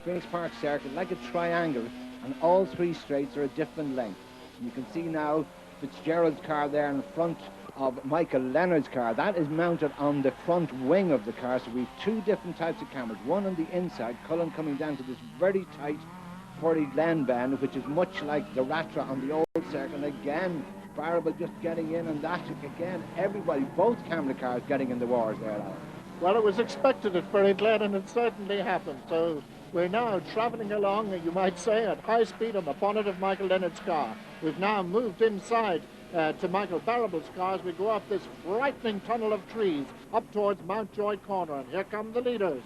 Phoenix Park Circuit like a triangle, and all three straights are a different length. You can see now Fitzgerald's car there in front of Michael Leonard's car. That is mounted on the front wing of the car, so we have two different types of cameras. One on the inside, Cullen coming down to this very tight Furry Glen bend, which is much like the Ratra on the old circuit. And again, Variable just getting in, and that again, everybody, both camera cars getting in the wars there, Alan. Well, it was expected at Furry Glen, and it certainly happened. So we're now travelling along, you might say, at high speed on the bonnet of Michael Leonard's car. We've now moved inside to Michael Barable's car as we go up this frightening tunnel of trees up towards Mountjoy Corner, and here come the leaders.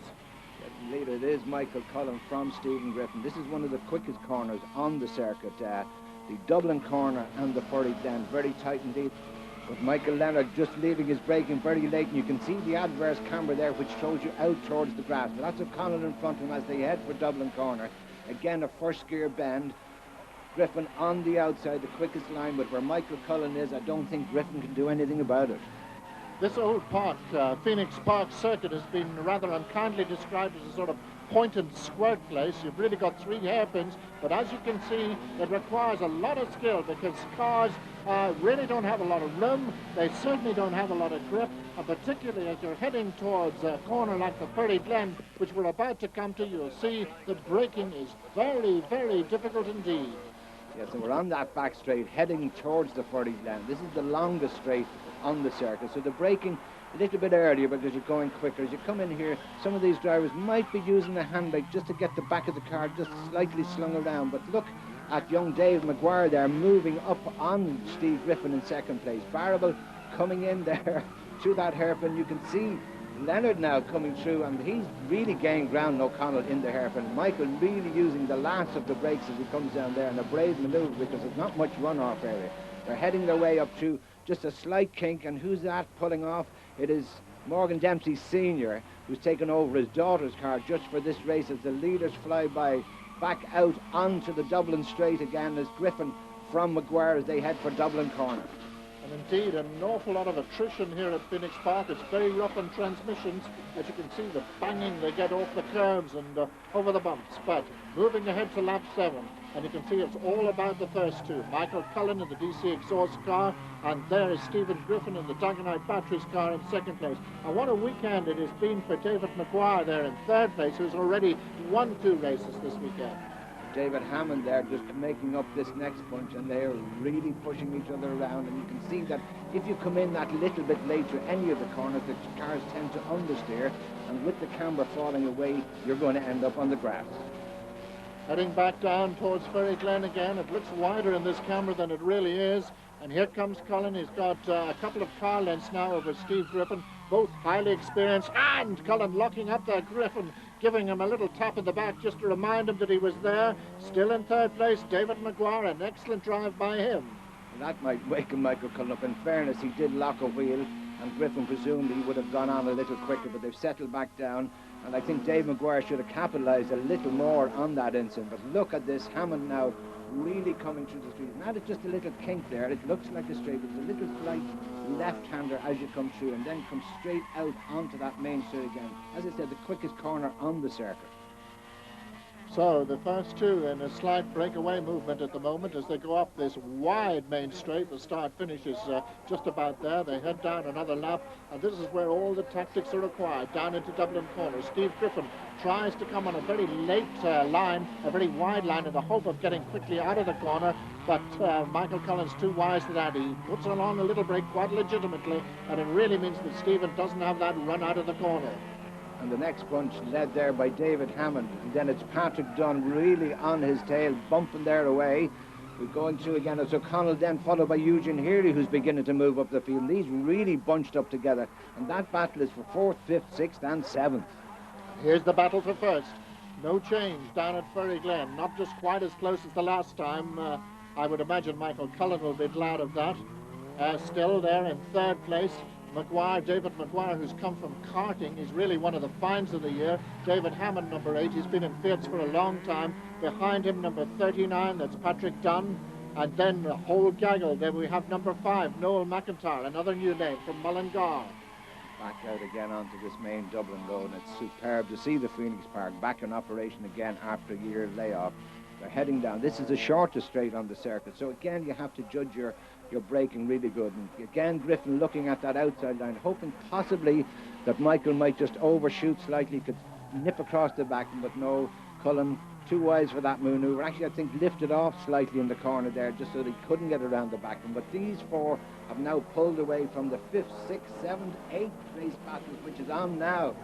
The leader, it is Michael Cullen from Stephen Griffin. This is one of the quickest corners on the circuit. The Dublin corner and the Furry Glen, very tight indeed. But Michael Leonard just leaving his braking very late, and you can see the adverse camera there which shows you out towards the grass. But that's O'Connell in front of him as they head for Dublin corner. Again, a first gear bend. Griffin on the outside, the quickest line, but where Michael Cullen is, I don't think Griffin can do anything about it. This old park, Phoenix Park Circuit, has been rather unkindly described as a sort of point and squirt place. You've really got three hairpins, but as you can see, it requires a lot of skill because cars really don't have a lot of room. They certainly don't have a lot of grip, and particularly as you're heading towards a corner like the Furry Glen, which we're about to come to, you'll see that braking is very, very difficult indeed. Yes, and we're on that back straight heading towards the Furry Glen. This is the longest straight on the circuit, so the braking a little bit earlier because you're going quicker. As you come in here, some of these drivers might be using the handbrake just to get the back of the car just slightly slung around, but look at young Dave Maguire there moving up on Steve Griffin in second place. Variable coming in there to that hairpin. You can see Leonard now coming through, and he's really gained ground, O'Connell, in the hairpin. Michael really using the last of the brakes as he comes down there, and a brave manoeuvre because there's not much runoff area. They're heading their way up to just a slight kink, and who's that pulling off? It is Morgan Dempsey Sr., who's taken over his daughter's car just for this race as the leaders fly by, back out onto the Dublin straight again as Griffin from Maguire as they head for Dublin corner. And indeed, an awful lot of attrition here at Phoenix Park. It's very rough on transmissions. As you can see, the banging they get off the curves and over the bumps. But moving ahead to lap 7, and you can see it's all about the first two. Michael Cullen in the DC exhaust car, and there is Stephen Griffin in the Dunganite Batteries car in second place. And what a weekend it has been for David Maguire there in third place, who's already won 2 races this weekend. David Hammond there just making up this next bunch, and they're really pushing each other around, and you can see that if you come in that little bit late to any of the corners, the cars tend to understeer, and with the camber falling away, you're going to end up on the grass. Heading back down towards Furry Glen again. It looks wider in this camera than it really is. And here comes Cullen. He's got a couple of car lengths now over Steve Griffin, both highly experienced. And Cullen locking up there, Griffin giving him a little tap in the back just to remind him that he was there. Still in third place, David Maguire, an excellent drive by him. And that might wake Michael Cullen up. In fairness, he did lock a wheel, and Griffin presumed he would have gone on a little quicker, but they've settled back down. And I think Dave Maguire should have capitalised a little more on that incident. But look at this, Hammond now really coming through the street. Now it's just a little kink there. It looks like a straight, but it's a little slight left-hander as you come through, and then come straight out onto that main straight again. As I said, the quickest corner on the circuit. So the first two in a slight breakaway movement at the moment as they go up this wide main straight. The start-finish is just about there. They head down another lap, and this is where all the tactics are required, down into Dublin corner. Steve Griffin tries to come on a very late line, a very wide line, in the hope of getting quickly out of the corner, but Michael Cullen's too wise for that. He puts on a little brake quite legitimately, and it really means that Stephen doesn't have that run out of the corner. And the next bunch led there by David Hammond, and then it's Patrick Dunn really on his tail, bumping there away. We're going through again. It's O'Connell then followed by Eugene Healy, who's beginning to move up the field. These really bunched up together, and that battle is for 4th, 5th, 6th and 7th. Here's the battle for first. No change down at Furry Glen, not just quite as close as the last time. I would imagine Michael Cullen will be glad of that. Still there in third place, Maguire, David Maguire, who's come from karting. He's really one of the finds of the year. David Hammond, number 8. He's been in Fiats for a long time. Behind him, number 39, that's Patrick Dunn. And then the whole gaggle. There we have number 5, Noel McIntyre, another new name from Mullingar. back out again onto this main Dublin road, and it's superb to see the Phoenix Park back in operation again after a year layoff. They're heading down. This is the shortest straight on the circuit, so again you have to judge your braking really good. And again, Griffin looking at that outside line, hoping possibly that Michael might just overshoot slightly, could nip across the back, but no, Cullen too wise for that manoeuvre. Actually, I think lifted off slightly in the corner there just so that he couldn't get around the back. But these four have now pulled away from the 5th, 6th, 7th, 8th race battle, which is on now.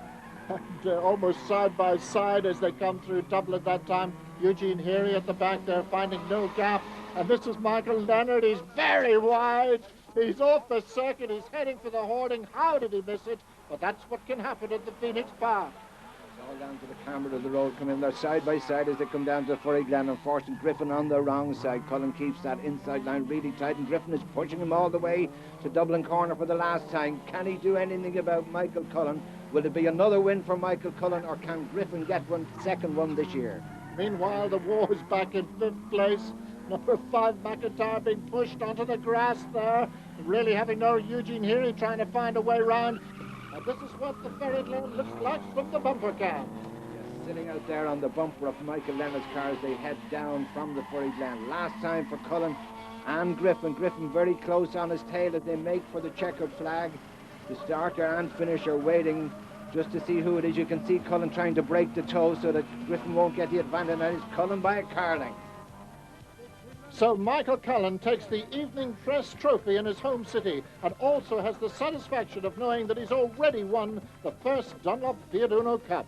And, almost side by side as they come through Dublin that time. Eugene Heary at the back there finding no gap. And this is Michael Leonard. He's very wide. He's off the circuit. He's heading for the hoarding. How did he miss it? But that's what can happen at the Phoenix Park. All down to the camera of the road, come in there side by side as they come down to Furry Glen, and forcing Griffin on the wrong side. Cullen keeps that inside line really tight, and Griffin is pushing him all the way to Dublin corner for the last time. Can he do anything about Michael Cullen? Will it be another win for Michael Cullen, or can Griffin get one second one this year? Meanwhile, the war is back in 5th place. Number 5, McIntyre, being pushed onto the grass there. Really having no Eugene Heary trying to find a way round. And this is what the Ferry Glen looks like from the bumper car. Yes, sitting out there on the bumper of Michael Leonard's car as they head down from the Furry Glen. Last time for Cullen and Griffin. Griffin very close on his tail as they make for the checkered flag. The starter and finisher waiting just to see who it is. You can see Cullen trying to break the toe so that Griffin won't get the advantage. And it's Cullen by a car length. So Michael Cullen takes the Evening Press Trophy in his home city and also has the satisfaction of knowing that he's already won the first Dunlop Fiat Uno Cup.